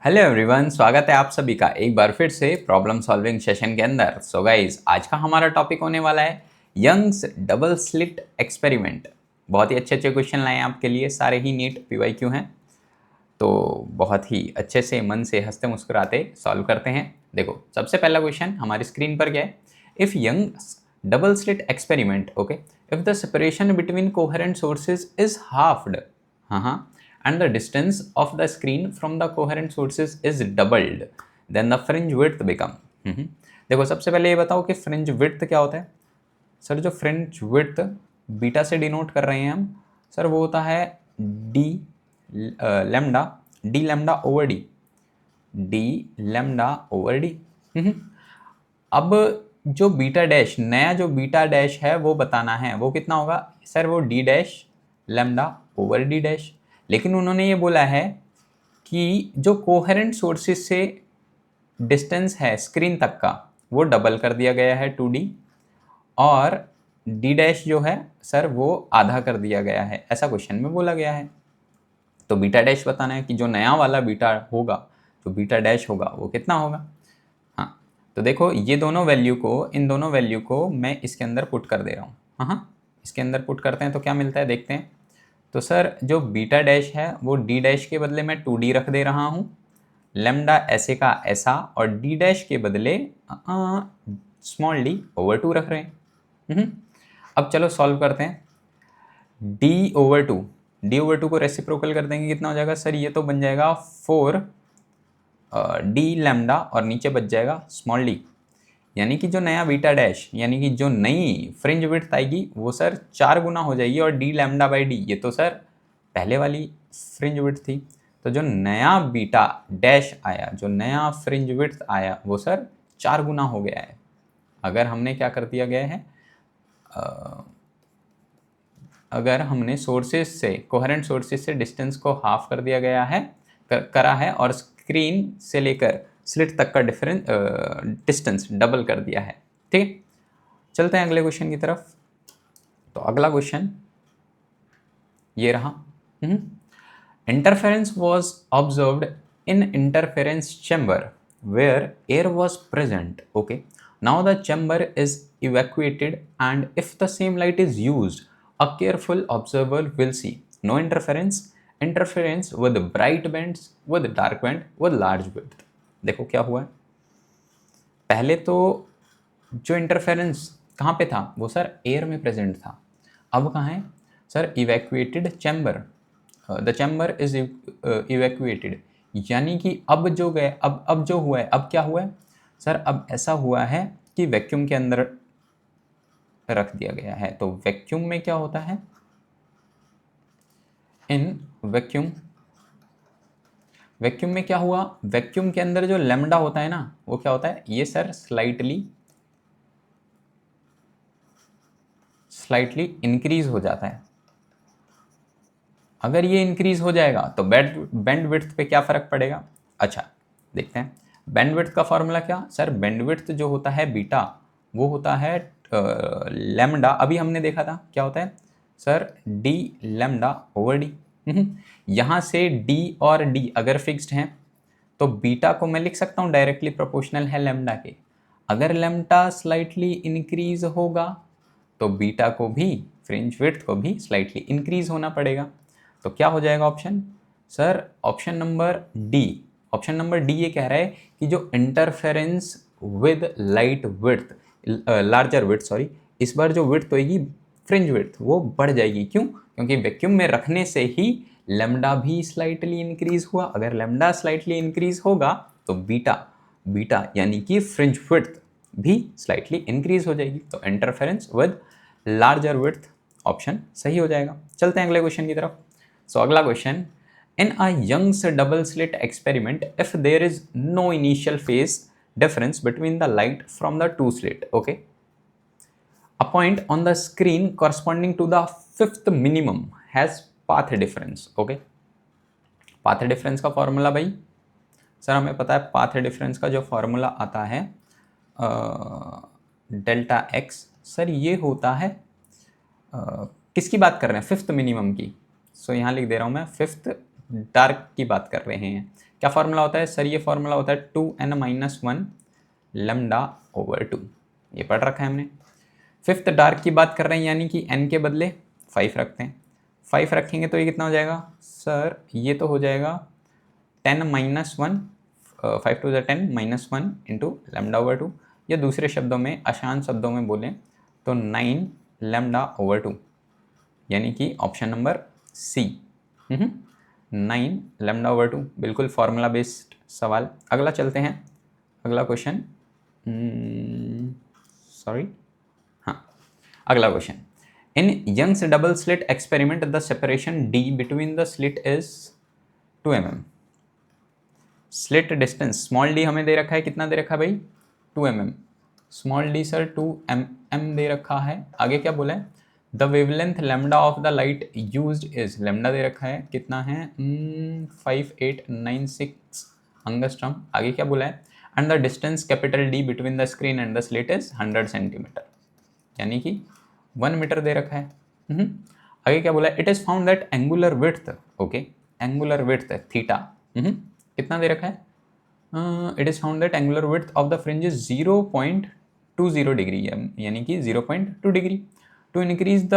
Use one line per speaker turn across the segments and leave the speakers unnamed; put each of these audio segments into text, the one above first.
Hello everyone, स्वागत है आप सभी का एक बार फिर से प्रॉब्लम सॉल्विंग सेशन के अंदर। सो गाइस, आज का हमारा टॉपिक होने वाला है यंग्स डबल स्लिट एक्सपेरिमेंट। बहुत ही अच्छे अच्छे क्वेश्चन लाए हैं आपके लिए, सारे ही नीट पीवाईक्यू हैं। तो बहुत ही अच्छे से मन से हंसते मुस्कुराते सॉल्व करते हैं। देखो, सबसे पहला क्वेश्चन हमारी स्क्रीन पर क्या है। If Young's double slit experiment, okay, if the separation between coherent sources is halved, हाँ, and the distance of the screen from the coherent sources is doubled, then the fringe width become। देखो, सबसे पहले ये बताओ कि fringe width क्या होता है। सर, जो फ्रिंज विड्थ बीटा से डिनोट कर रहे हैं हम, सर वो होता है D lambda, D lambda over D, D lambda over D. अब जो बीटा डैश, नया जो बीटा डैश है वो बताना है, वो कितना होगा। सर वो D dash lambda over D dash. लेकिन उन्होंने ये बोला है कि जो कोहेरेंट सोर्सेस से डिस्टेंस है स्क्रीन तक का वो डबल कर दिया गया है 2D, और डी डैश जो है सर वो आधा कर दिया गया है, ऐसा क्वेश्चन में बोला गया है। तो बीटा डैश बताना है कि जो नया वाला बीटा होगा, जो बीटा डैश होगा वो कितना होगा। हाँ, तो देखो, ये दोनों वैल्यू को, इन दोनों वैल्यू को मैं इसके अंदर पुट कर दे रहा हूँ। हाँ, इसके अंदर पुट करते हैं तो क्या मिलता है, देखते हैं। तो सर जो बीटा डैश है वो डी डैश के बदले मैं 2D रख दे रहा हूँ, लेमडा ऐसे का ऐसा, और डी डैश के बदले स्मॉल डी ओवर 2 रख रहे हैं। अब चलो सॉल्व करते हैं। डी ओवर टू को रेसिप्रोकल कर देंगे, कितना हो जाएगा सर, ये तो बन जाएगा 4 डी लैम्डा और नीचे बच जाएगा स्मॉल डी। यानी कि जो नया बीटा डैश, यानी कि जो नई फ्रिंज विड्थ आएगी वो सर 4 गुना हो जाएगी, और डी लैम्डा बाई डी ये तो सर पहले वाली फ्रिंज विड्थ थी। तो जो नया बीटा डैश आया, जो नया फ्रिंज विड्थ आया वो सर 4 गुना हो गया है। अगर हमने क्या कर दिया गया है, अगर हमने सोर्सेज से, कोहेरेंट सोर्सेज से डिस्टेंस को हाफ कर दिया गया है, करा है, और स्क्रीन से लेकर स्लिट तक का डिस्टेंस डबल कर दिया है। ठीक है, चलते हैं अगले क्वेश्चन की तरफ। तो अगला क्वेश्चन ये रहा। Interference was observed in interference chamber where air was present, okay. Now the chamber is evacuated, and if the same light is used, a careful observer will see no interference with bright bands, with dark band, with large width। देखो क्या हुआ है। पहले तो जो interference कहाँ पे था, वो सर एयर में प्रेजेंट था। अब कहाँ है sir, evacuated chamber, the chamber is evacuated. यानी कि अब जो गए, अब जो हुआ है, अब क्या हुआ है सर, अब ऐसा हुआ है कि वैक्यूम के अंदर रख दिया गया है। तो वैक्यूम में क्या होता है, इन वैक्यूम में क्या हुआ, वैक्यूम के अंदर जो लैम्डा होता है ना, वो क्या होता है, ये सर स्लाइटली इंक्रीज हो जाता है। अगर ये इंक्रीज हो जाएगा तो बैंड विड्थ पे क्या फर्क पड़ेगा। अच्छा, देखते हैं बैंड विड्थ का फॉर्मूला क्या। सर बैंड विड्थ जो होता है बीटा, वो होता है लैम्डा। अभी हमने देखा था क्या होता है sir, D lambda over D. यहाँ से डी और डी अगर फिक्स्ड हैं तो बीटा को मैं लिख सकता हूँ डायरेक्टली प्रोपोर्शनल है लैम्डा के। अगर लैम्डा स्लाइटली इंक्रीज होगा तो बीटा को भी, फ्रिंज विड्थ को भी स्लाइटली इंक्रीज होना पड़ेगा। तो क्या हो जाएगा option sir, option number D. Option number D ये कह रहा है कि जो interference with light width, larger width, sorry, इस बार जो विड्थ होगी फ्रिंज विड्थ वो बढ़ जाएगी। क्यों, क्योंकि वैक्यूम में रखने से ही लैम्डा भी स्लाइटली इंक्रीज हुआ। अगर लैम्डा स्लाइटली इंक्रीज होगा तो बीटा यानी कि फ्रिंज विड्थ भी स्लाइटली इंक्रीज हो जाएगी। तो interference with larger width option सही हो जाएगा। चलते हैं अगले क्वेश्चन की तरफ। सो अगला question, in a Young's double slit experiment if there is no initial phase difference between the light from the two slit, okay, a point on the screen corresponding to the fifth minimum has path difference, okay। path difference का formula भाई sir हमें पता है, path difference का जो formula आता है delta x, sir ये होता है किसकी बात कर रहे हैं, फिफ्थ मिनिमम की। सो यहाँ लिख दे रहा हूँ मैं, फिफ्थ डार्क की बात कर रहे हैं। क्या फॉर्मूला होता है सर? ये फॉर्मूला होता है 2n-1 λ/2, ये पढ़ रखा है हमने। फिफ्थ डार्क की बात कर रहे हैं, यानी कि n के बदले 5 रखते हैं। 5 रखेंगे तो ये कितना हो जाएगा सर? ये तो हो जाएगा 10-1, 5 to the 10 -1 इंटू λ/2, या दूसरे शब्दों में, आसान शब्दों में बोलें तो 9 λ/2, यानी कि ऑप्शन नंबर सी 9 λ/2, बिल्कुल फॉर्मूला बेस्ड सवाल। अगला चलते हैं, अगला क्वेश्चन, सॉरी, हाँ, अगला question. In Young's double slit experiment the separation d between the slit is 2 mm। Slit distance small d हमें दे रखा है, कितना दे रखा है भाई? 2 mm। Small d sir 2 mm दे रखा है। आगे क्या बोला है? The wavelength lambda of the light used is, lambda दे रखा है, कितना है? 5896 अंगस्ट्रम। आगे क्या बोला है? And the distance capital D between the screen and the slit is 100 centimetre, यानी कि 1 मीटर दे रखा है। आगे क्या बोला है? It is found that angular width, okay, angular width theta कितना दे रखा है? It is found that angular width of the fringe is 0.20 degree, यानी कि 0.2 degree. To increase the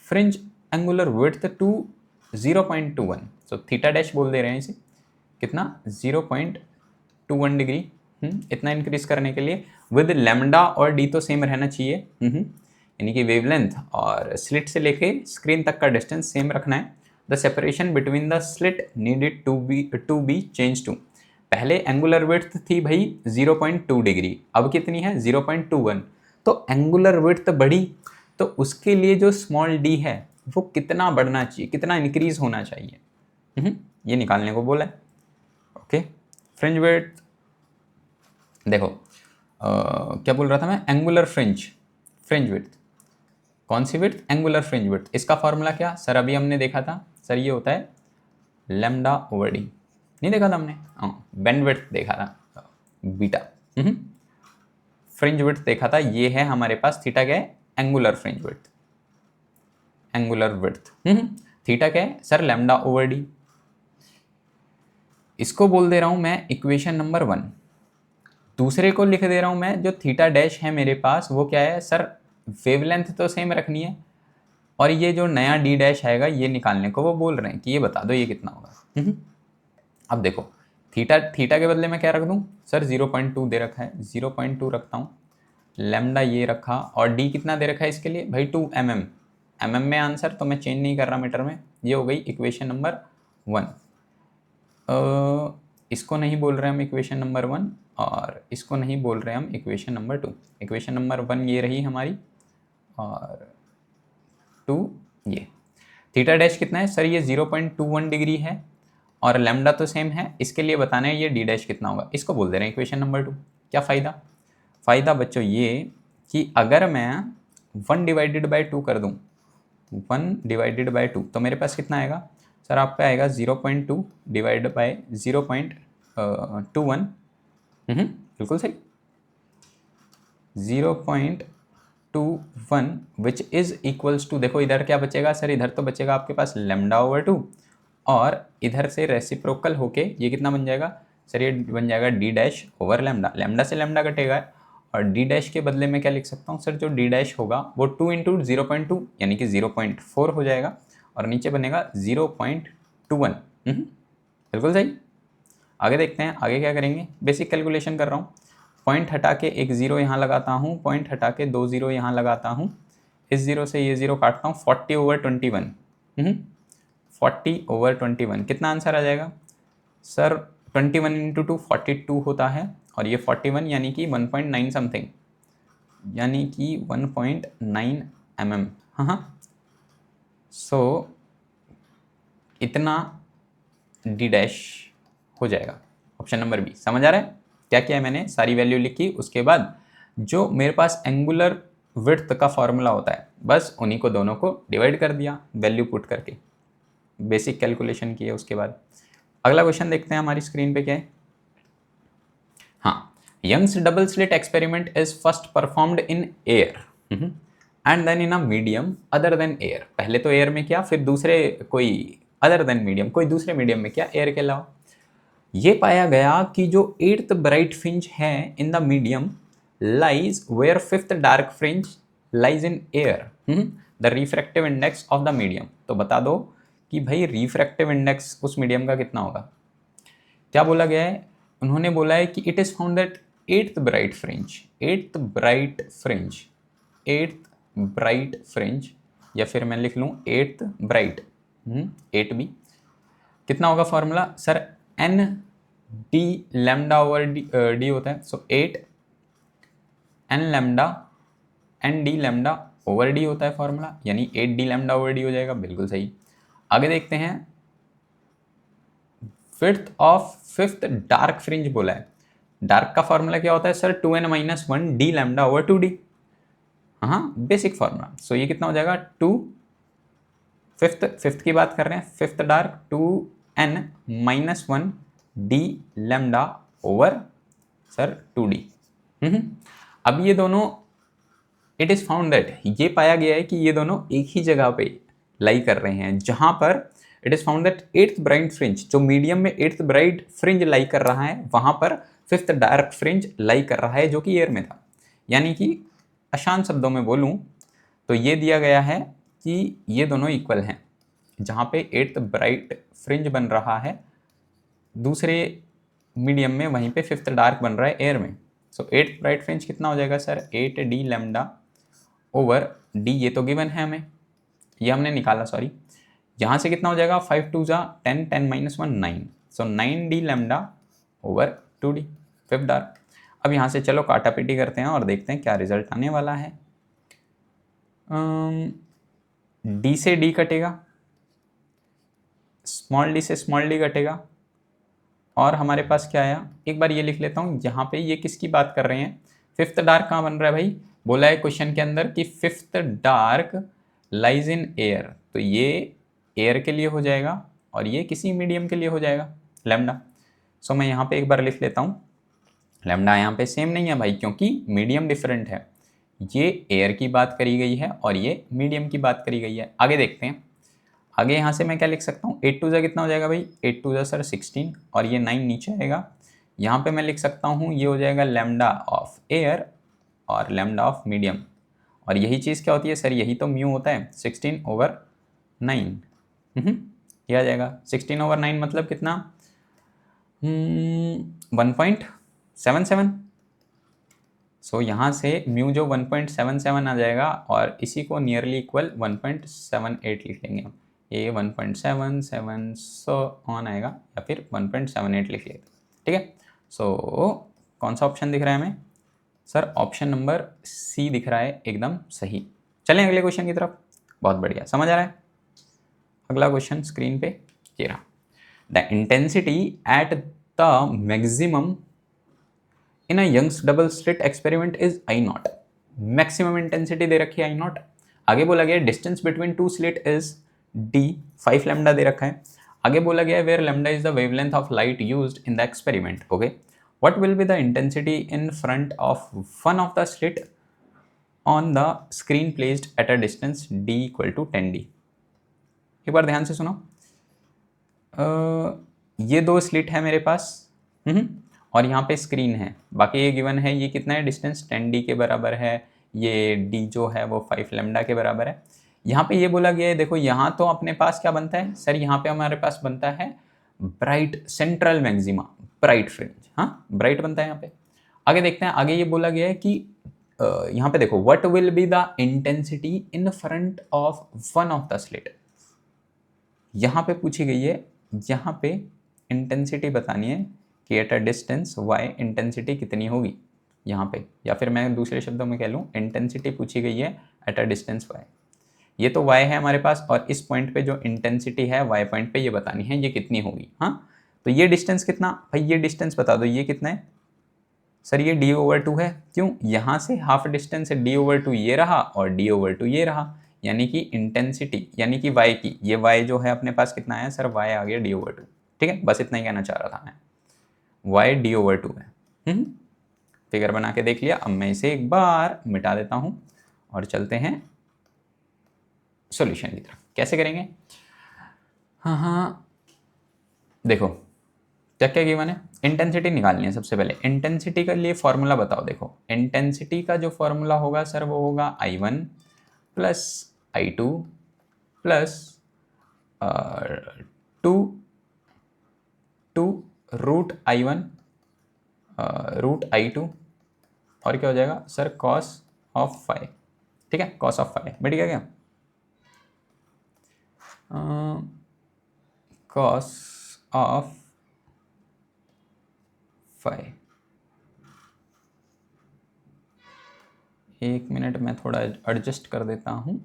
fringe angular width to 0.21, so theta dash बोल दे रहे हैं इसे, कितना? 0.21 डिग्री। इतना इंक्रीज करने के लिए विद लैम्डा और डी तो सेम रहना चाहिए, यानी कि वेवलेंथ और स्लिट से लेके स्क्रीन तक का डिस्टेंस सेम रखना है। The separation between the slit needed to be change to, पहले एंगुलर विड्थ थी भाई 0.2 डिग्री, अब कितनी है? 0.21। तो एंगुलर विड्थ बढ़ी, तो उसके लिए जो स्मॉल d है वो कितना बढ़ना चाहिए, कितना इंक्रीज होना चाहिए, ये निकालने को बोला है। ओके, फ्रिंज विड्थ देखो, क्या बोल रहा था मैं? एंगुलर फ्रिंज विड्थ, कौन सी विड्थ? Angular fringe width. इसका फॉर्मूला क्या सर? अभी हमने देखा था सर, ये होता है λ/d, नहीं देखा था हमने? हाँ, बेंड विड्थ देखा था, बीटा। फ्रिंज विड्थ देखा था, ये है हमारे पास। थीटा क्या है? Angular fringe width, angular width. Theta क्या है सर? λ/d। इसको बोल दे रहा हूं मैं इक्वेशन नंबर 1। दूसरे को लिख दे रहा हूं मैं, जो थीटा डैश है मेरे पास, वो क्या है सर? वेवलेंथ तो सेम रखनी है, और ये जो नया d डैश आएगा ये निकालने को वो बोल रहे हैं कि ये बता दो ये कितना होगा। अब देखो, थीटा के बदले मैं क्या रख दूं सर? 0.2 दे रखा है, 0.2 रखता हूँ। लैम्डा ये रखा, और डी कितना दे रखा है इसके लिए भाई? 2 mm में आंसर, तो मैं चेंज नहीं कर रहा मीटर में। ये हो गई इक्वेशन नंबर 1। इसको नहीं बोल रहे हम इक्वेशन नंबर 1, और इसको नहीं बोल रहे हम इक्वेशन नंबर 2। इक्वेशन नंबर 1 ये रही हमारी, और 2 ये। थीटा डैश कितना है सर? ये 0.21 डिग्री है, और लैम्डा तो सेम है। इसके लिए बताना है ये डी डैश कितना होगा, इसको बोल दे रहे हैं इक्वेशन नंबर 2। क्या फ़ायदा बच्चों ये कि अगर मैं 1/2 कर दूं, 1/2, तो मेरे पास कितना आएगा सर? आप पे आएगा 0.2 डिवाइड बाय 0.21, बिल्कुल सही, 0.21 विच इज इक्वल्स टू, देखो इधर क्या बचेगा सर? इधर तो बचेगा आपके पास λ/2, और इधर से रेसिप्रोकल होके ये कितना बन जाएगा सर? ये बन जाएगा d dash over lambda. Lambda से लैम्डा कटेगा, और d डैश के बदले में क्या लिख सकता हूँ सर? जो d डैश होगा वो 2 इंटू 0.2 यानी कि 0.4 हो जाएगा, और नीचे बनेगा 0.21। बिल्कुल सही। आगे देखते हैं, आगे क्या करेंगे? बेसिक कैलकुलेशन कर रहा हूँ। पॉइंट हटा के एक ज़ीरो यहाँ लगाता हूँ, पॉइंट हटा के 2 ज़ीरो यहाँ लगाता हूँ, इस ज़ीरो से ये ज़ीरो काटता हूँ, 40/21। 40/21 कितना आंसर आ जाएगा सर? 21 इंटू 2 42 होता है, और ये 41 यानी कि 1.9 समथिंग, यानी कि 1.9 mm। हाँ, सो इतना d डैश हो जाएगा। Option number B. समझ आ रहा है क्या किया है मैंने? सारी वैल्यू लिखी, उसके बाद जो मेरे पास एंगुलर विड्थ का फॉर्मूला होता है, बस उन्हीं को दोनों को डिवाइड कर दिया वैल्यू पुट करके, बेसिक कैलकुलेशन किए। उसके बाद अगला क्वेश्चन देखते हैं हमारी स्क्रीन पे क्या है। हाँ, Young's double slit experiment is first performed in air and then in a medium other than air. पहले तो एयर में किया, फिर दूसरे कोई अदर देन मीडियम, कोई दूसरे मीडियम में किया एयर के अलावा। ये पाया गया कि जो 8th ब्राइट फ्रिंज है in the medium lies where 5th dark fringe lies in air, the refractive index of the medium. तो बता दो कि भाई रिफ्रैक्टिव इंडेक्स उस मीडियम का कितना होगा। क्या बोला गया है, उन्होंने बोला है कि it is found that 8th bright fringe, 8th bright fringe, 8th bright fringe, या फिर मैं लिख लूँ 8th ब्राइट, 8 भी कितना होगा formula sir, N D lambda over D होता है, so 8 N lambda N D lambda over D होता है फॉर्मूला, यानी 8 डी लैम्डा ओवर डी हो जाएगा, बिल्कुल सही। आगे देखते हैं, fifth of 5th dark fringe बोला है, डार्क का फॉर्मूला क्या होता है sir, 2n minus 1 D lambda over 2 D, हाँ बेसिक फॉर्मूला। सो ये कितना हो जाएगा 2, फिफ्थ की बात कर रहे हैं, 5th dark 2n minus 1 D lambda over sir 2d। अब ये दोनों, इट इज फाउंड दैट, ये पाया गया है कि ये दोनों एक ही जगह पे लाई कर रहे हैं, जहां पर it is found that 8th bright fringe, जो मीडियम में 8th ब्राइट फ्रिंज लाई कर रहा है, वहां पर 5th डार्क फ्रिंज लाई कर रहा है जो कि एयर में था। यानी कि आसान शब्दों में बोलूं तो ये दिया गया है कि ये दोनों इक्वल हैं, जहां पे 8th ब्राइट फ्रिंज बन रहा है दूसरे मीडियम में, वहीं पे 5th डार्क बन रहा है एयर में। सो 8th ब्राइट फ्रिंज कितना हो जाएगा sir, 8 D lambda over D, ये तो गिवन है हमें, ये हमने निकाला, सॉरी। यहाँ से कितना हो जाएगा, 5 2 जा 10, 10 माइनस 1 9, सो 9 D lambda over 2 D, 5th dark. अब यहाँ से चलो काटापीटी करते हैं और देखते हैं क्या रिजल्ट आने वाला है। डी से डी कटेगा, स्मॉल डी से स्मॉल डी कटेगा, और हमारे पास क्या आया, एक बार ये लिख लेता हूँ, यहाँ पे ये किसकी बात कर रहे हैं, 5th डार्क कहाँ बन रहा है भाई, बोला है क्वेश्चन के अंदर कि 5th dark lies in air, तो ये एयर के लिए हो जाएगा और ये किसी मीडियम के लिए हो जाएगा लैम्डा। सो मैं यहाँ पे एक बार लिख लेता हूँ, लैम्डा यहाँ पे सेम नहीं है भाई, क्योंकि मीडियम डिफरेंट है, ये एयर की बात करी गई है और ये मीडियम की बात करी गई है। आगे देखते हैं, आगे यहाँ से मैं क्या लिख सकता हूँ, 8 2 जा कितना हो जाएगा भाई, 8 2 जा सर 16, और ये 9 नीचे आएगा। यहाँ पे मैं लिख सकता हूँ, ये हो जाएगा लैम्डा ऑफ एयर और लैम्डा ऑफ मीडियम, और यही चीज़ क्या होती है सर, यही तो म्यू होता है, 16 ओवर 9, ये आ जाएगा 16 ओवर 9 मतलब कितना, 1.77। सो यहाँ से म्यू जो 1.77 आ जाएगा, और इसी को नियरली इक्वल 1.78 लिख लेंगे हम, ये 1.77 सो ऑन आएगा, या फिर 1.78 लिख लेते, ठीक है। सो कौन सा ऑप्शन दिख रहा है हमें सर, ऑप्शन नंबर सी दिख रहा है एकदम सही। चलें अगले क्वेश्चन की तरफ, बहुत बढ़िया, समझ आ रहा है। अगला क्वेश्चन स्क्रीन पे ये रहा, the intensity at the maximum in a Young's double slit experiment is I naught, maximum intensity दे रखी है आई नॉट। आगे बोला गया distance between two slit is D, 5 lambda दे रखा है। आगे बोला गया where lambda is the wavelength of light used in the experiment, okay. What will be the intensity in front of one of the slit on the screen placed at a distance d equal to 10d। एक बार ध्यान से सुनो, ये दो slit है मेरे पास, और यहाँ पे स्क्रीन है, बाकी ये गिवन है, ये कितना है डिस्टेंस 10d के बराबर है, ये d जो है वो 5 लैम्डा के बराबर है। यहाँ पे ये बोला गया है, देखो यहाँ तो अपने पास क्या बनता है सर, यहाँ पे हमारे पास बनता है bright central maxima, bright fringe, हाँ ब्राइट बनता है यहाँ पे। आगे देखते हैं, आगे ये बोला गया है कि यहाँ पे देखो, what will be the intensity in front of one of the slit, यहाँ पे पूछी गई है, यहाँ पे इंटेंसिटी बतानी है कि eight a distance y intensity कितनी होगी यहाँ पे, या फिर मैं दूसरे शब्दों में कह लूँ, इंटेंसिटी पूछी गई है एट अ डिस्टेंस y। ये तो y है हमारे पास, और इस पॉइंट पे जो इंटेंसिटी है y पॉइंट पे ये बतानी है ये कितनी होगी, हाँ। तो ये डिस्टेंस कितना भाई, ये डिस्टेंस बता दो ये कितना है सर, ये d/2 है, क्यों, यहाँ से हाफ डिस्टेंस है, d/2 ये रहा और d/2 ये रहा, यानी कि इंटेंसिटी यानी कि y की, ये y जो है अपने पास कितना है सर, y आ गया d/2, ठीक है। बस इतना ही कहना चाह रहा था मैं, y d/2 है। फिगर बना के देख लिया। अब मैं इसे एक बार मिटा देता हूँ और चलते हैं सॉल्यूशन की तरफ। कैसे करेंगे, हाँ देखो, क्या क्या गिवन है, इंटेंसिटी निकालनी है। सबसे पहले इंटेंसिटी के लिए फॉर्मूला बताओ। देखो इंटेंसिटी का जो फॉर्मूला होगा सर वो होगा I1 plus I2 plus 2 to √I1 √I2 और क्या हो जाएगा सर cos ऑफ फाई। ठीक है, cos ऑफ फाई मिट गया क्या, cos ऑफ फाई। एक मिनट मैं थोड़ा एडजस्ट कर देता हूँ।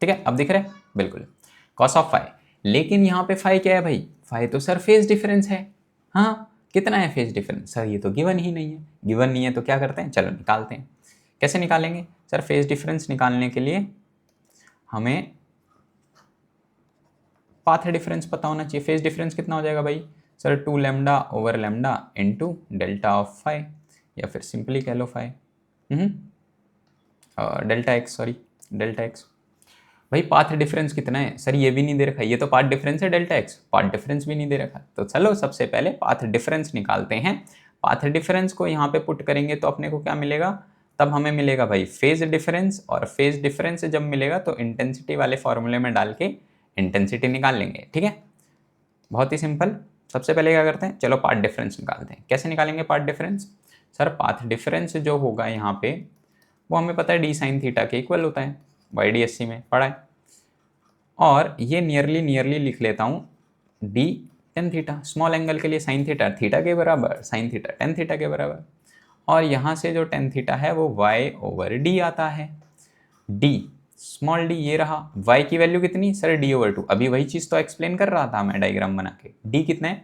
ठीक है, अब दिख रहा है बिल्कुल, cos ऑफ फाई। लेकिन यहाँ पे फाई क्या है भाई, फाई तो सर फेज डिफरेंस है। हाँ कितना है फेज डिफरेंस सर, ये तो गिवन ही नहीं है। गिवन नहीं है तो क्या करते हैं, चलो निकालते हैं। कैसे निकालेंगे सर, फेज डिफरेंस निकालने के लिए हमें पाथ डिफरेंस पता होना चाहिए। फेज डिफरेंस कितना हो जाएगा भाई sir, 2 lambda over lambda into delta of phi, या फिर सिंपली कह लो phi delta X, sorry delta X. भाई पाथ डिफरेंस कितना है सर, ये भी नहीं दे रखा, ये तो पाथ डिफरेंस है डेल्टा एक्स, पाथ डिफरेंस भी नहीं दे रखा। तो चलो सबसे पहले पाथ डिफरेंस निकालते हैं। पाथ डिफरेंस को यहाँ पे पुट करेंगे तो अपने को क्या मिलेगा, तब हमें मिलेगा भाई फेज डिफरेंस, और फेज डिफरेंस जब मिलेगा तो इंटेंसिटी वाले फॉर्मूले में डाल के इंटेंसिटी निकाल लेंगे। ठीक है, बहुत ही सिंपल। सबसे पहले क्या करते हैं, चलो पाथ डिफरेंस निकालते हैं। कैसे निकालेंगे path difference sir, path difference जो होगा यहाँ पे वो हमें पता है डी साइन थीटा के इक्वल होता है, YDSC में पढ़ा है। और ये नियरली लिख लेता हूँ D tan theta, small angle के लिए साइन थीटा थीटा के बराबर, साइन थीटा टेन थीटा के बराबर। और यहाँ से जो टेन थीटा है वो y/d आता है। d स्मॉल d ये रहा, y की वैल्यू कितनी सर d/2। अभी वही चीज़ तो एक्सप्लेन कर रहा था मैं डायग्राम बना के। d कितना है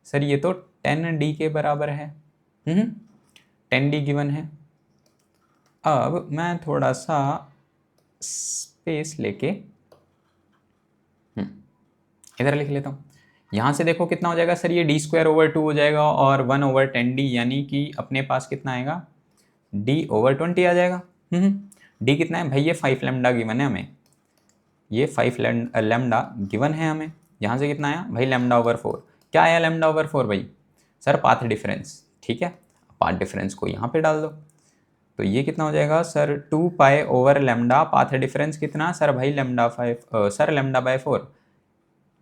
सर, ये तो 10d के बराबर है। 10d गिवन है। अब मैं थोड़ा सा स्पेस लेके इधर लिख लेता हूँ। यहाँ से देखो कितना हो जाएगा सर, ये d²/2 हो जाएगा और 1/10d, यानी कि अपने पास कितना आएगा d/20 आ जाएगा। d कितना है भाई, ये 5 लैम्डा गिवन है हमें, ये 5 लैम्डा गिवन है हमें। यहाँ से कितना आया भाई λ/4। क्या आया λ/4 भाई सर, पाथ डिफरेंस। ठीक है, पाथ डिफरेंस को यहाँ पे डाल दो तो ये कितना हो जाएगा सर 2π/λ। पाथ डिफरेंस कितना सर भाई λ5 सर λ/4।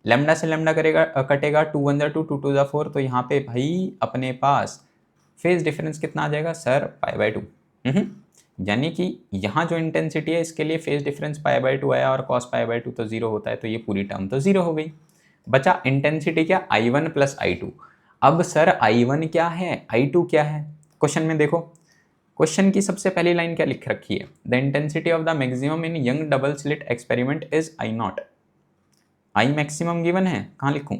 लैम्डा से लैम्डा करेगा कटेगा, 2 1 जा 2 2 2 जा 4। तो यहाँ पे भाई अपने पास फेज डिफरेंस कितना आ जाएगा सर π/2। यानी कि यहाँ जो इंटेंसिटी है इसके लिए फेज डिफरेंस π/2 आया, और cos π/2 तो 0 होता है, तो ये पूरी टर्म तो 0 हो गई। बचा इंटेंसिटी क्या, I1 प्लस I2। अब सर I1 क्या है, I2 क्या है, क्वेश्चन में देखो। क्वेश्चन की सबसे पहली लाइन क्या लिख रखी है, the intensity of the maximum in young double slit experiment is I0। I maximum given है, कहाँ लिखूँ,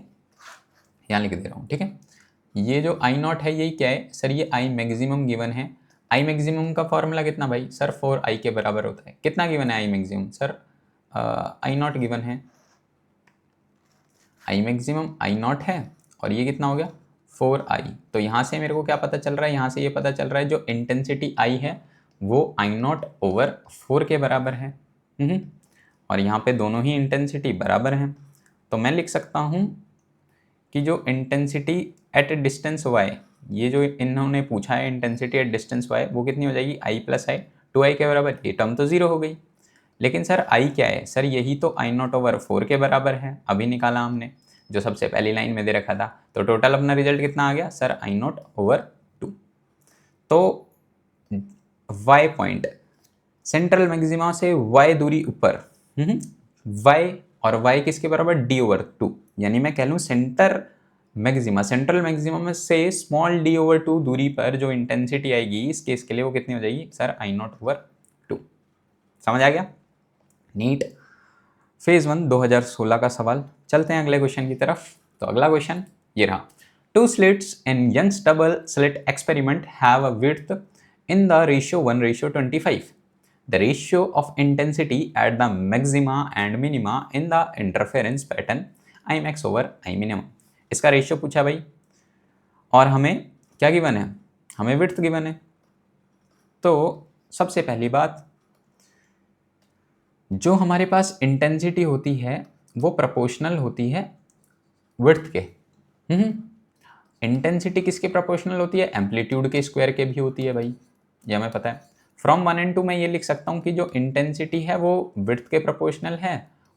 यहाँ लिख दे रहा हूँ। ठीक है, ये जो I0 है यही क्या है सर, ये आई मैक्सिमम गिवन है। आई मैक्सिमम का फॉर्मूला कितना भाई सर, 4I के बराबर होता है। कितना गिवन है I maximum sir, I0 given है। आई मैक्सिमम I0 है और ये कितना हो गया 4I। तो यहाँ से मेरे को क्या पता चल रहा है, यहाँ से ये पता चल रहा है जो इंटेंसिटी I है वो I0/4 के बराबर है। और यहाँ पे दोनों ही इंटेंसिटी बराबर हैं, तो मैं लिख सकता हूँ कि जो intensity at A distance y, ये जो इन्होंने पूछा है इंटेंसिटी एट डिस्टेंस y, वो कितनी हो जाएगी I+I, 2I के बराबर। ये टर्म तो 0 हो गई। लेकिन सर I क्या है सर, यही तो I0/4 के बराबर है, अभी निकाला हमने जो सबसे पहली लाइन में दे रखा था। तो टोटल अपना रिजल्ट कितना आ गया सर I0/2। तो y पॉइंट सेंट्रल मैक्सिमा से y दूरी ऊपर, y और y किसके बराबर d/2, यानी मैं कह लूँ सेंटर मैक्सिमा, सेंट्रल मैक्सिमम से स्मॉल d/2 दूरी पर जो इंटेंसिटी आएगी इस केस के लिए वो कितनी हो जाएगी सर I0/2। समझ आ गया, नीट फेज 1 2016 का सवाल। चलते हैं अगले क्वेश्चन की तरफ। तो अगला क्वेश्चन ये रहा, 2 slits in Young's double slit experiment have a width in the ratio 1:25. The ratio of intensity at the maxima and minima in the interference pattern Imax/Iminimum। इसका रेशियो पूछा भाई, और हमें क्या गिवन है, हमें विड्थ गिवन है। तो सबसे पहली बात, जो हमारे पास इंटेंसिटी होती है वो प्रोपोर्शनल होती है विड्थ के। इंटेंसिटी किसके प्रोपोर्शनल होती है? एम्पलीट्यूड के स्क्वायर के भी होती है भाई, ये हमें पता है। फ्रॉम 1 and 2 मैं ये लिख सकता हूँ कि जो इंटेंसिटी है वो विड्थ के प्रोपोर्शनल है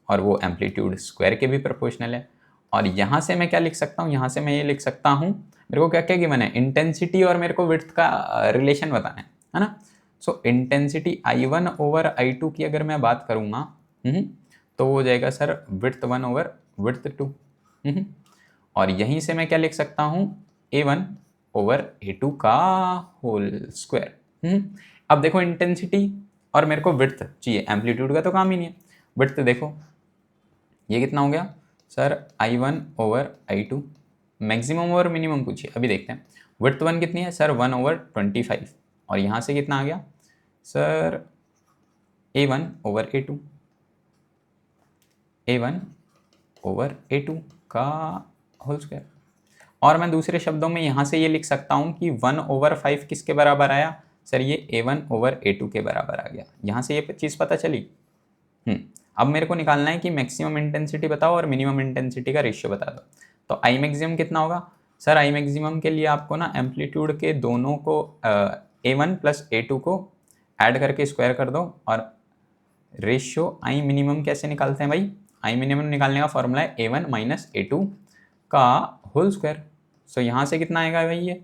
और वो एम्पलीट्यूड स्क्वायर के भी प्रोपोर्शनल है। और यहाँ से मैं क्या लिख सकता हूँ? यहाँ से मैं ये लिख सकता हूँ, मेरे को क्या क्या गिवन है? इंटेंसिटी और मेरे को विड्थ का रिलेशन बताना है ना। सो इंटेंसिटी I1 ओवर I2 की अगर मैं बात करूँगा तो वो हो जाएगा सर विड्थ 1 ओवर विड्थ 2। और यहीं से मैं क्या लिख सकता हूँ? A1 ओवर A2 का होल स्क्वायर। अब देखो इंटेंसिटी और मेरे को विड्थ चाहिए, एम्पलीट्यूड का तो काम ही नहीं है। विड्थ देखो ये कितना हो गया sir? I1 over I2। Maximum और मिनिमम पूछिए, अभी देखते हैं। विड्थ 1 कितनी है सर? 1 ओवर 25। और यहाँ से कितना आ गया sir? A1 over A2, A1 over A2 का होल स्क्वायर। और मैं दूसरे शब्दों में यहाँ से ये लिख सकता हूँ कि 1 ओवर 5 किसके बराबर आया सर? ये A1 ओवर A2 के बराबर आ गया। यहाँ से ये चीज़ पता चली। अब मेरे को निकालना है कि मैक्सिमम इंटेंसिटी बताओ और मिनिमम इंटेंसिटी का रेशियो बता दो। तो आई मैक्सिमम कितना होगा सर? आई मैक्सिमम के लिए आपको ना एम्पलीट्यूड के दोनों को A1 प्लस A2 को ऐड करके स्क्वायर कर दो। और रेशियो आई मिनिमम कैसे निकालते हैं भाई? आई मिनिमम निकालने का फॉर्मूला है A1 माइनस A2 का होल स्क्वायर। सो यहाँ से कितना आएगा भाई? ये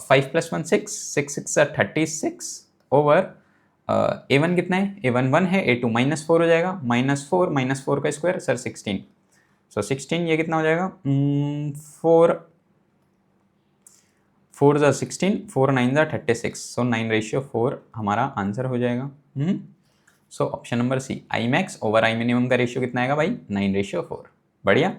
5 प्लस 1 6, 6 6 36 ओवर A1 कितना है? A1 1 है, A2 माइनस 4 हो जाएगा, माइनस फोर का स्क्वायर सर 16। सो 16 ये कितना हो जाएगा? 4 ज़ा 16, 4 9 ज़ा 36। सो 9:4 हमारा आंसर हो जाएगा। So option number C, I max over I minimum का रेशियो कितना आएगा भाई? 9:4। बढ़िया।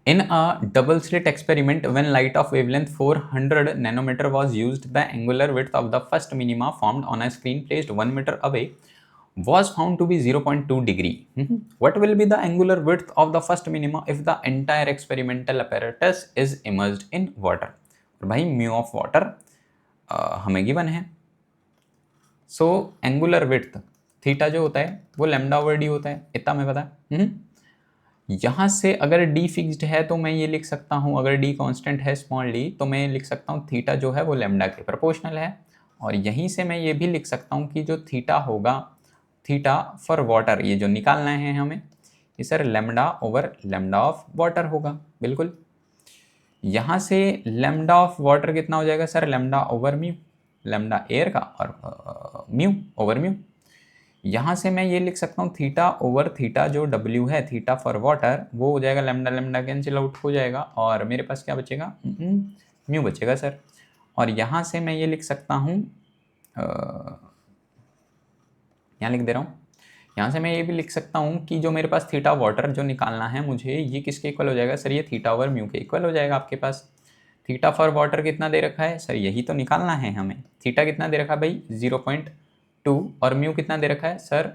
In a double slit experiment, when light of wavelength 400 nanometer was used, the angular width of the first minima formed on a screen placed 1 meter away was found to be 0.2 degree. What will be the angular width of the first minima if the entire experimental apparatus is immersed in water? और भाई mu of water हमें given है। So angular width theta जो होता है वो lambda over D होता है, इतना हमें पता है। यहाँ से अगर d फिक्स्ड है तो मैं ये लिख सकता हूँ, अगर d कांस्टेंट है स्मॉल d तो मैं लिख सकता हूँ थीटा जो है वो लैम्डा के प्रोपोर्शनल है। और यहीं से मैं ये भी लिख सकता हूँ कि जो थीटा होगा, थीटा फॉर वाटर, ये जो निकालना है हमें, ये sir lambda over lambda of water होगा। बिल्कुल। यहाँ से लैम्डा ऑफ वाटर कितना हो जाएगा sir? Lambda over mu, lambda air का और म्यू ओवर म्यू। यहाँ से मैं ये लिख सकता हूँ थीटा ओवर थीटा, जो W है थीटा फॉर वाटर, वो हो जाएगा लैम्डा लैम्डा कैंसिल आउट हो जाएगा और मेरे पास क्या बचेगा? म्यू बचेगा सर। और यहाँ से मैं ये लिख सकता हूँ, यहाँ लिख दे रहा हूँ, यहाँ से मैं ये भी लिख सकता हूँ कि जो मेरे पास थीटा वाटर जो निकालना है मुझे, ये किसके इक्वल हो जाएगा सर? ये थीटा ओवर म्यू के इक्वल हो जाएगा। आपके पास थीटा फॉर वाटर कितना दे रखा है सर? यही तो निकालना है हमें। थीटा कितना दे रखा है भाई? 0.2 और म्यू कितना दे रखा है सर?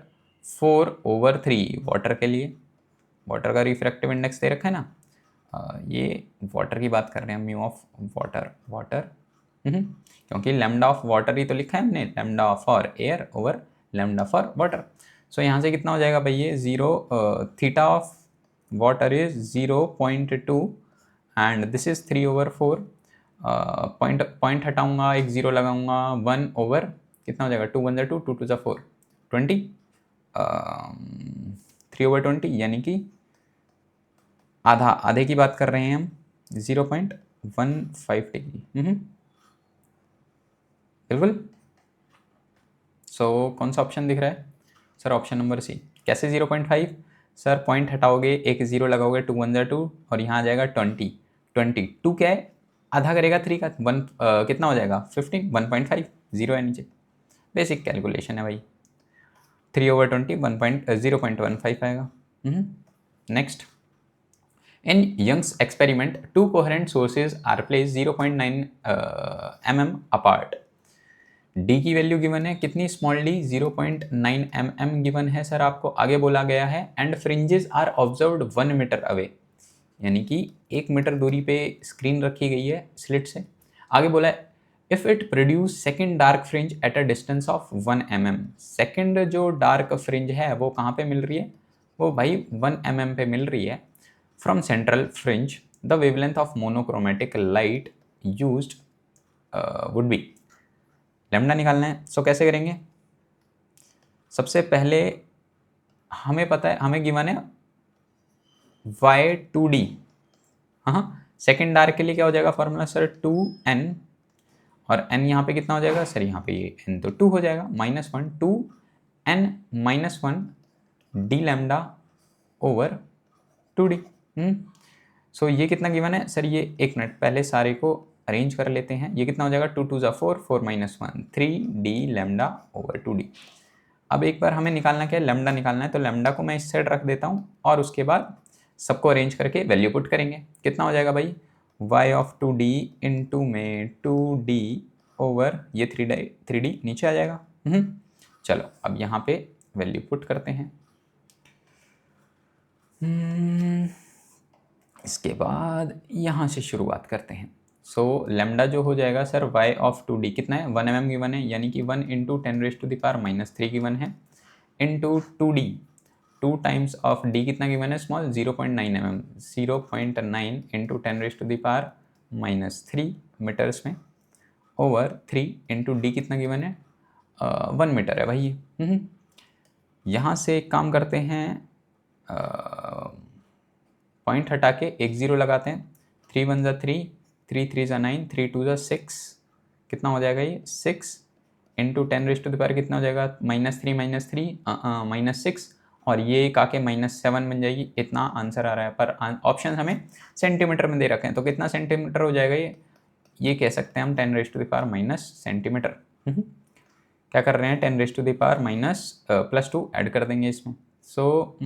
4/3 वाटर के लिए। वाटर का रिफ्रैक्टिव इंडेक्स दे रखा है ना, ये वाटर की बात कर रहे हैं, म्यू ऑफ वाटर क्योंकि लैम्डा ऑफ वाटर ही तो लिखा है हमने, lambda for air over lambda for water. So यहाँ से कितना हो जाएगा भाई? ये 0, theta of water is 0.2 and this is 3/4। Point हटाऊंगा, एक 0 लगाऊंगा, 1 ओवर कितना हो जाएगा? 2 1 2, 2 2 4, 20, 3/20 यानी कि आधा, आधे की बात कर रहे हैं हम, 0.15 डिग्री। बिल्कुल। सो कौन सा ऑप्शन दिख रहा है सर? ऑप्शन नंबर सी। कैसे 0.5 सर? पॉइंट हटाओगे, एक 0 लगाओगे, 2 1 2 और यहाँ आ जाएगा 20। 2 क्या है? आधा करेगा 3 का 1 कितना हो जाएगा? 15, 1.5, 0 है नीचे। बेसिक कैलकुलेशन है भाई। 3/20 0.15 आएगा। Next, in Young's experiment, two coherent sources are placed 0.9 mm apart. D की वैल्यू गिवन है कितनी? स्मॉल d 0.9 mm गिवन है सर, आपको आगे बोला गया है। And fringes are observed 1 metre away, यानी कि 1 मीटर दूरी पे स्क्रीन रखी गई है स्लिट से। आगे बोला है if it produce second dark fringe eight a distance of 1 mm। Second जो डार्क फ्रिंज है वो कहाँ पे मिल रही है? वो भाई 1 mm पे मिल रही है from central fringe the wavelength of monochromatic light used would be. Lambda निकालना है, सो कैसे करेंगे? सबसे पहले हमें पता है, हमें गिवन है y2d। हाँ, सेकेंड आर के लिए क्या हो जाएगा फॉर्मूला सर? 2n, और n यहाँ पे कितना हो जाएगा सर? यहाँ पे ये n तो 2 हो जाएगा, -1 2n -1 d lambda over 2d। सो ये कितना गिवन है सर? ये एक मिनट पहले सारे को अरेंज कर लेते हैं। ये कितना हो जाएगा? 2 2 4 4 -1 3d लैम्डा ओवर 2d। अब एक बार हमें निकालना क्या है? लैम्डा निकालना है, तो लैम्डा को मैं इस साइड रख देता हूँ और उसके बाद सबको अरेंज करके वैल्यू पुट करेंगे। कितना हो जाएगा भाई? y ऑफ 2d इंटू में 2d ओवर ये 3d नीचे आ जाएगा। चलो अब यहाँ पे वैल्यू पुट करते हैं। इसके बाद यहाँ से शुरुआत करते हैं। सो लैम्डा जो हो जाएगा सर y ऑफ 2d कितना है? 1 mm गिवन है, यानी कि 1 इंटू 10⁻³ गिवन है, into 2d 2 times of d कितना गिवन है? स्मॉल 0.9 mm 0.9 इंटू 10⁻³ मीटर्स में ओवर 3 इंटू d कितना गिवन है? 1 मीटर है भाई। यहाँ से एक काम करते हैं, पॉइंट हटा के एक ज़ीरो लगाते हैं। 3 1 = 3 3 3 = 9 3 2 = 6 कितना हो जाएगा ये? 6 इंटू 10⁻³ कितना हो जाएगा? -3 -6 और ये एक आके -7 बन जाएगी। इतना आंसर आ रहा है, पर ऑप्शन हमें सेंटीमीटर में दे रखे हैं, तो कितना सेंटीमीटर हो जाएगा ये कह सकते हैं हम 10⁻⁻⁻ सेंटीमीटर। क्या कर रहे हैं? 10⁻⁻² ऐड कर देंगे इसमें। सो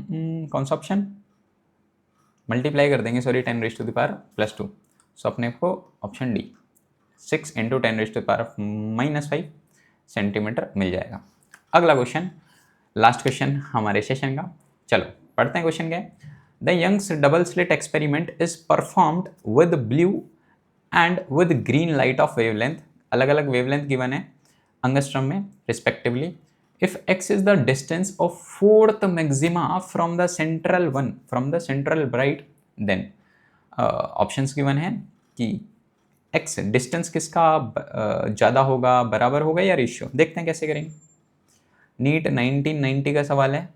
कौन सा ऑप्शन? मल्टीप्लाई कर देंगे, सॉरी 10⁻²। सो अपने को ऑप्शन डी 6 इंटू 10⁻⁻5 सेंटीमीटर मिल जाएगा। अगला क्वेश्चन, लास्ट क्वेश्चन हमारे सेशन का। चलो पढ़ते हैं क्वेश्चन क्या है। The Young's double slit experiment is performed with blue and with green light of wavelength, अलग अलग वेवलेंथ गिवन है अंगस्ट्रम में respectively. If x is the distance of fourth maxima from the central bright, then options given है कि x distance किसका ज़्यादा होगा, बराबर होगा या रेशियो। देखते हैं कैसे करेंगे। नीट 1990 का सवाल है।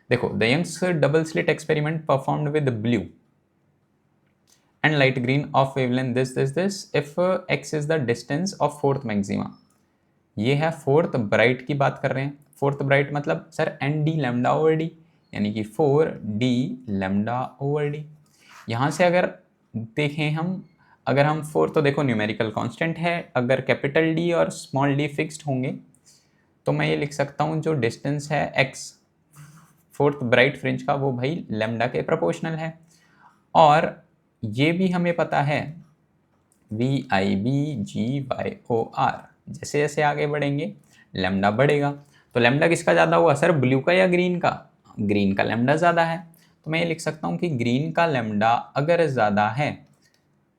देखो, the Young's double slit experiment performed with blue and light green of wavelength this if x is the distance of fourth maxima. ये है फोर्थ ब्राइट की बात कर रहे हैं। फोर्थ ब्राइट मतलब sir N D lambda over D, यानी कि 4d लैम्डा ओवर डी। यहाँ से अगर देखें हम, अगर हम 4 तो देखो न्यूमेरिकल कांस्टेंट है, अगर कैपिटल डी और स्मॉल डी फिक्स्ड होंगे तो मैं ये लिख सकता हूँ जो डिस्टेंस है x फोर्थ ब्राइट फ्रिंज का, वो भाई लैम्डा के प्रोपोर्शनल है। और ये भी हमें पता है VIBGYOR, जैसे जैसे आगे बढ़ेंगे लैम्डा बढ़ेगा। तो लैम्डा किसका ज़्यादा हुआ सर? ब्लू का या ग्रीन का? ग्रीन का लैम्डा ज़्यादा है, तो मैं ये लिख सकता हूँ कि ग्रीन का लैम्डा अगर ज़्यादा है,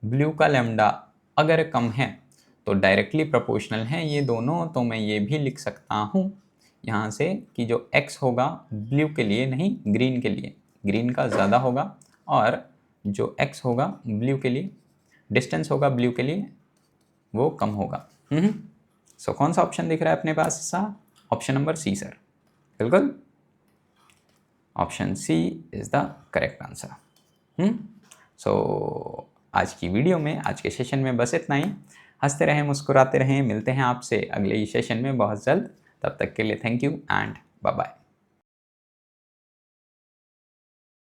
ब्लू का लैम्डा अगर कम है, तो डायरेक्टली प्रोपोर्शनल हैं ये दोनों। तो मैं ये भी लिख सकता हूँ यहाँ से कि जो x होगा ब्लू के लिए, नहीं ग्रीन के लिए, ग्रीन का ज़्यादा होगा, और जो x होगा ब्लू के लिए, डिस्टेंस होगा ब्लू के लिए, वो कम होगा। सो कौन सा ऑप्शन दिख रहा है अपने पास? ऑप्शन नंबर सी सर, बिल्कुल option C is the correct answer. So आज की वीडियो में, आज के सेशन में बस इतना ही। हंसते रहें, मुस्कुराते रहें, मिलते हैं आपसे अगले ही सेशन में बहुत जल्द। तब तक के लिए thank you and bye bye.